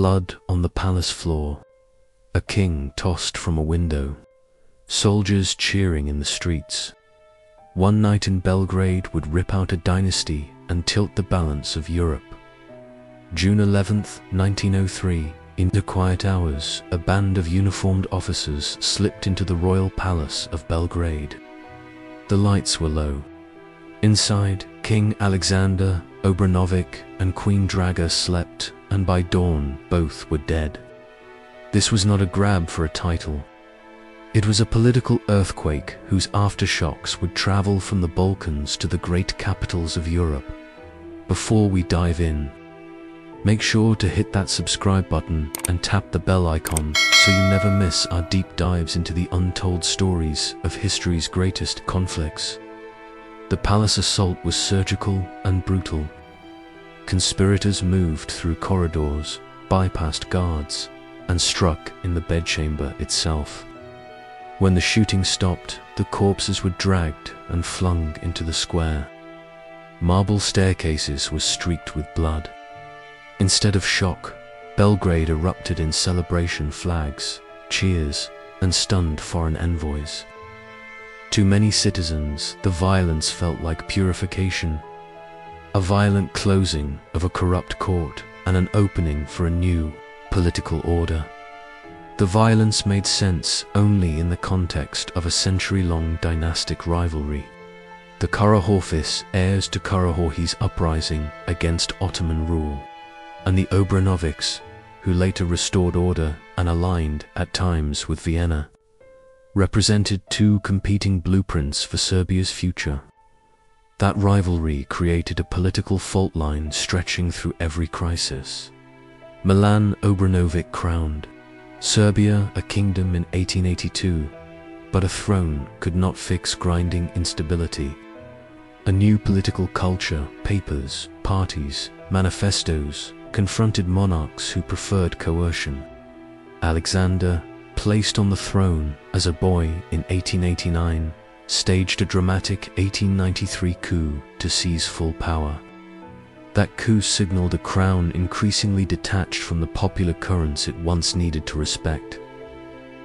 Blood on the palace floor, a king tossed from a window, soldiers cheering in the streets. One night in Belgrade would rip out a dynasty and tilt the balance of Europe. June 11th, 1903, in the quiet hours, a band of uniformed officers slipped into the Royal Palace of Belgrade. The lights were low. Inside, King Alexander, Obrenović, and Queen Draga slept, and by dawn, both were dead. This was not a grab for a title. It was a political earthquake whose aftershocks would travel from the Balkans to the great capitals of Europe. Before we dive in, make sure to hit that subscribe button and tap the bell icon so you never miss our deep dives into the untold stories of history's greatest conflicts. The palace assault was surgical and brutal. Conspirators moved through corridors, bypassed guards, and struck in the bedchamber itself. When the shooting stopped, the corpses were dragged and flung into the square. Marble staircases were streaked with blood. Instead of shock, Belgrade erupted in celebration, flags, cheers, and stunned foreign envoys. To many citizens, the violence felt like purification, a violent closing of a corrupt court and an opening for a new political order. The violence made sense only in the context of a century-long dynastic rivalry. The Karađorđević heirs to Karađorđević's uprising against Ottoman rule, and the Obrenović, who later restored order and aligned at times with Vienna, represented two competing blueprints for Serbia's future. That rivalry created a political fault line stretching through every crisis. Milan Obrenović crowned, Serbia a kingdom in 1882, but a throne could not fix grinding instability. A new political culture, papers, parties, manifestos, confronted monarchs who preferred coercion. Alexander, placed on the throne as a boy in 1889, staged a dramatic 1893 coup to seize full power. That coup signaled a crown increasingly detached from the popular currents it once needed to respect.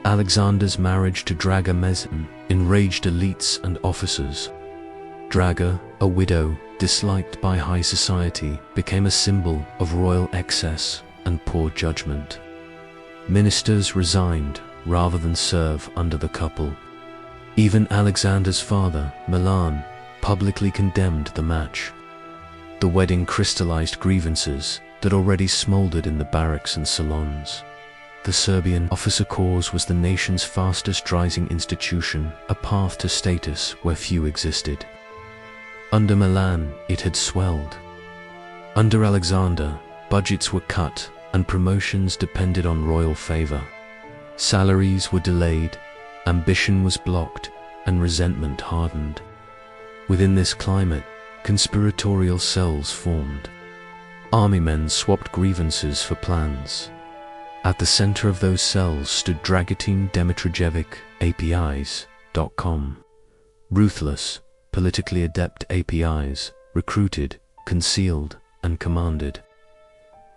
Alexander's marriage to Draga enraged elites and officers. Draga, a widow disliked by high society, became a symbol of royal excess and poor judgment. Ministers resigned rather than serve under the couple. Even Alexander's father, Milan, publicly condemned the match. The wedding crystallized grievances that already smoldered in the barracks and salons. The Serbian officer corps was the nation's fastest rising institution, a path to status where few existed. Under Milan, it had swelled. Under Alexander, budgets were cut and promotions depended on royal favor. Salaries were delayed, ambition was blocked, and resentment hardened. Within this climate, conspiratorial cells formed. Army men swapped grievances for plans. At the center of those cells stood Dragutin Dimitrijevic, APIs.com. Ruthless, politically adept APIs, recruited, concealed, and commanded.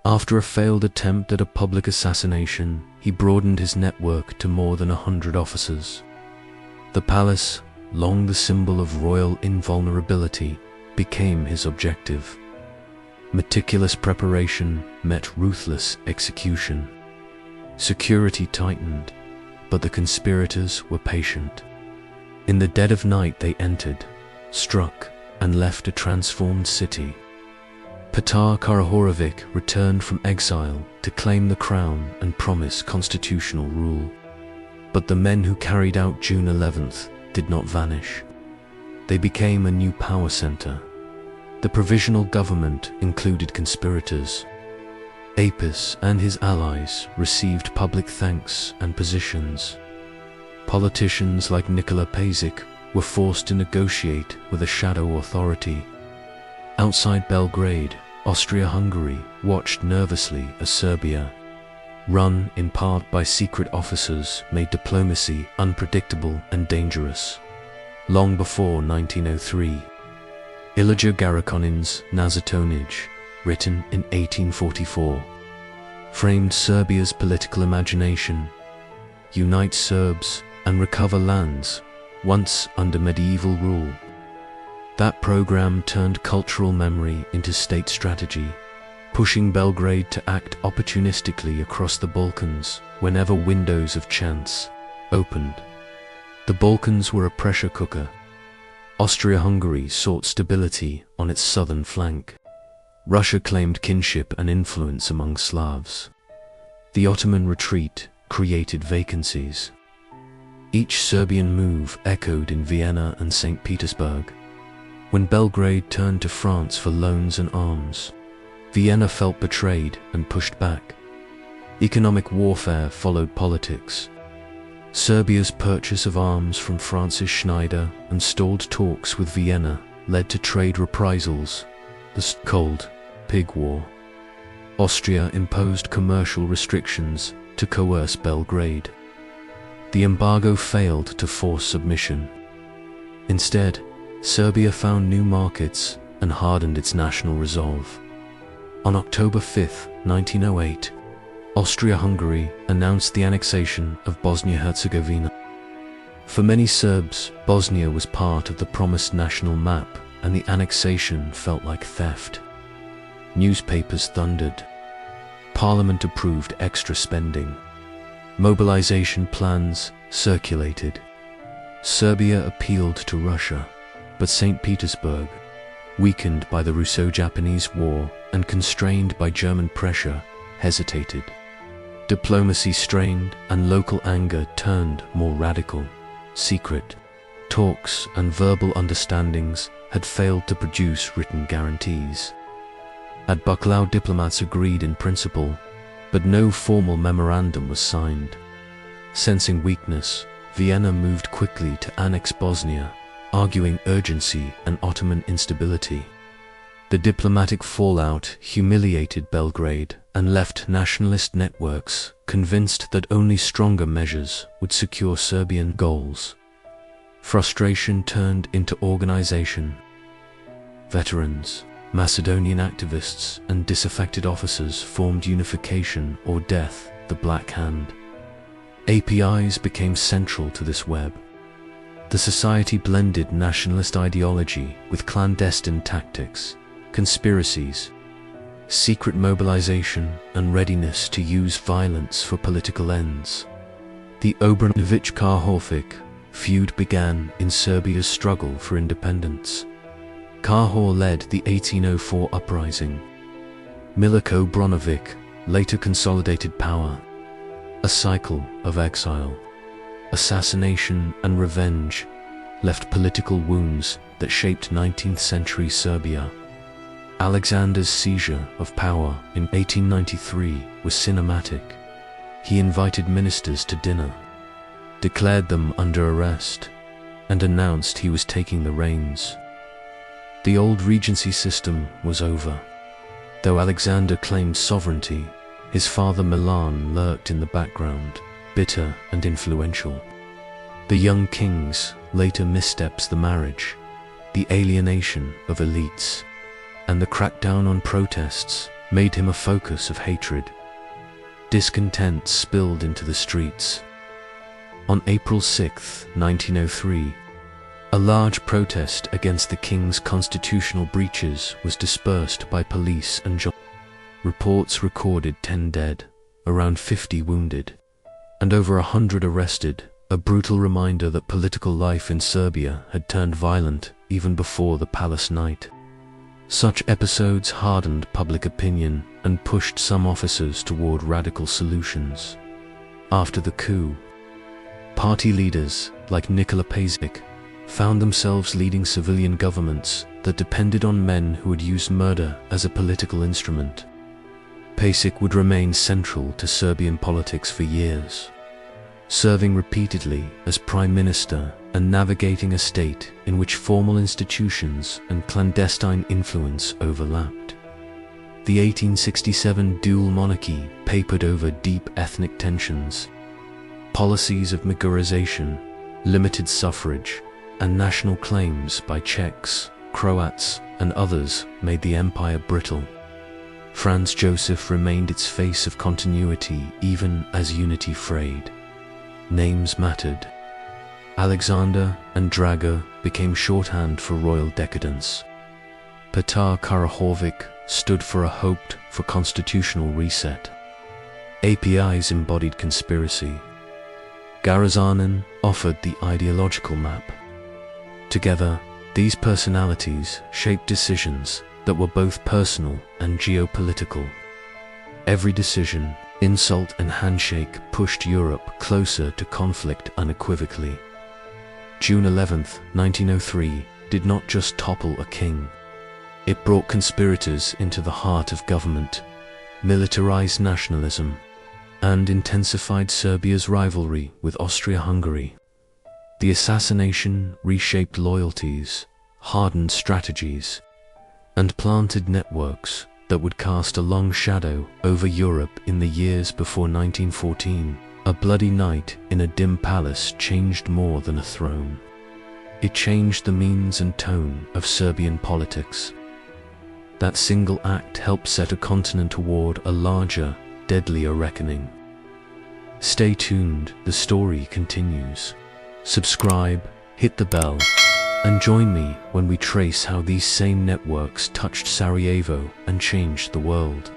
After a failed attempt at a public assassination, he broadened his network to more than 100 officers. The palace, long the symbol of royal invulnerability, became his objective. Meticulous preparation met ruthless execution. Security tightened, but the conspirators were patient. In the dead of night they entered, struck, and left a transformed city. Petar Karađorđević returned from exile to claim the crown and promise constitutional rule. But the men who carried out June 11th did not vanish. They became a new power center. The provisional government included conspirators. Apis and his allies received public thanks and positions. Politicians like Nikola Pašić were forced to negotiate with a shadow authority. Outside Belgrade, Austria-Hungary watched nervously as Serbia, run in part by secret officers, made diplomacy unpredictable and dangerous. Long before 1903, Ilija Garašanin's Načertanije, written in 1844, framed Serbia's political imagination: unite Serbs and recover lands once under medieval rule. That program turned cultural memory into state strategy, pushing Belgrade to act opportunistically across the Balkans whenever windows of chance opened. The Balkans were a pressure cooker. Austria-Hungary sought stability on its southern flank. Russia claimed kinship and influence among Slavs. The Ottoman retreat created vacancies. Each Serbian move echoed in Vienna and St. Petersburg. When Belgrade turned to France for loans and arms, Vienna felt betrayed and pushed back. Economic warfare followed politics. Serbia's purchase of arms from Francis Schneider and stalled talks with Vienna led to trade reprisals, the Cold Pig War. Austria imposed commercial restrictions to coerce Belgrade. The embargo failed to force submission. Instead, Serbia found new markets and hardened its national resolve. On October 5, 1908, Austria-Hungary announced the annexation of Bosnia-Herzegovina. For many Serbs, Bosnia was part of the promised national map, and the annexation felt like theft. Newspapers thundered. Parliament approved extra spending. Mobilization plans circulated. Serbia appealed to Russia, but St. Petersburg, weakened by the Russo-Japanese War and constrained by German pressure, hesitated. Diplomacy strained and local anger turned more radical. Secret talks and verbal understandings had failed to produce written guarantees. At Bucklau, diplomats agreed in principle, but no formal memorandum was signed. Sensing weakness, Vienna moved quickly to annex Bosnia, arguing urgency and Ottoman instability. The diplomatic fallout humiliated Belgrade and left nationalist networks convinced that only stronger measures would secure Serbian goals. Frustration turned into organization. Veterans, Macedonian activists, and disaffected officers formed Unification or Death, the Black Hand. APIs became central to this web. The society blended nationalist ideology with clandestine tactics, conspiracies, secret mobilization, and readiness to use violence for political ends. The Obrenović-Karhović feud began in Serbia's struggle for independence. Karhor led the 1804 uprising. Miliko Obrenović later consolidated power. A cycle of exile, assassination, and revenge left political wounds that shaped 19th century Serbia. Alexander's seizure of power in 1893 was cinematic. He invited ministers to dinner, declared them under arrest, and announced he was taking the reins. The old regency system was over. Though Alexander claimed sovereignty, his father Milan lurked in the background, bitter and influential. The young king's later missteps, the marriage, the alienation of elites, and the crackdown on protests made him a focus of hatred. Discontent spilled into the streets. On April 6, 1903, a large protest against the king's constitutional breaches was dispersed by police and reports recorded 10 dead, around 50 wounded, and over 100 arrested, a brutal reminder that political life in Serbia had turned violent even before the palace night. Such episodes hardened public opinion and pushed some officers toward radical solutions. After the coup, party leaders like Nikola Pašić found themselves leading civilian governments that depended on men who had used murder as a political instrument. Pašić would remain central to Serbian politics for years, serving repeatedly as prime minister and navigating a state in which formal institutions and clandestine influence overlapped. The 1867 dual monarchy papered over deep ethnic tensions. Policies of Migurization, limited suffrage, and national claims by Czechs, Croats, and others made the empire brittle. Franz Joseph remained its face of continuity even as unity frayed. Names mattered. Alexander and Draga became shorthand for royal decadence. Petar Karađorđević stood for a hoped-for constitutional reset. APIs embodied conspiracy. Garašanin offered the ideological map. Together, these personalities shaped decisions that were both personal and geopolitical. Every decision, insult and handshake pushed Europe closer to conflict unequivocally. June 11, 1903, did not just topple a king. It brought conspirators into the heart of government, militarized nationalism, and intensified Serbia's rivalry with Austria-Hungary. The assassination reshaped loyalties, hardened strategies, and planted networks that would cast a long shadow over Europe in the years before 1914. A bloody night in a dim palace changed more than a throne. It changed the means and tone of Serbian politics. That single act helped set a continent toward a larger, deadlier reckoning. Stay tuned, the story continues. Subscribe, hit the bell, and join me when we trace how these same networks touched Sarajevo and changed the world.